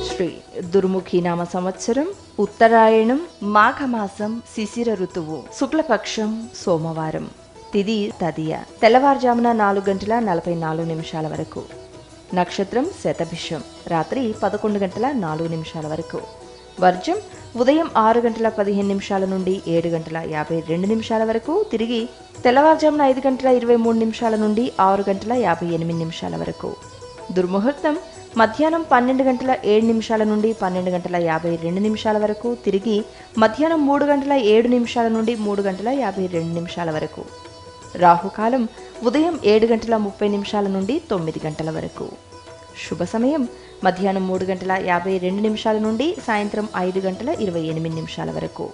శ్రీ దుర్ముఖి నామ సంవత్సరం ఉత్తరాయణం మాఘమాసం శిశిర ఋతువు శుక్లపక్షం సోమవారం తిథి తదియ తెల్లవారుజామున 4:44 వరకు నక్షత్రం శతభిషం రాత్రి 11:04 వరకు వర్జం ఉదయం 6:15 నుండి 7:52 వరకు తిరిగి తెల్లవారుజామున 5:23 నుండి 6:58 వరకు దుర్ముహూర్తం మధ్యాహ్నం 12:07 నుండి 12:52 వరకు తిరిగి మధ్యాహ్నం 3:07 నుండి 3:52 వరకు రాహుకాలం ఉదయం 7:30 నుండి 9 వరకు శుభ సమయం మధ్యాహ్నం 3:52 నుండి సాయంత్రం 5:28 వరకు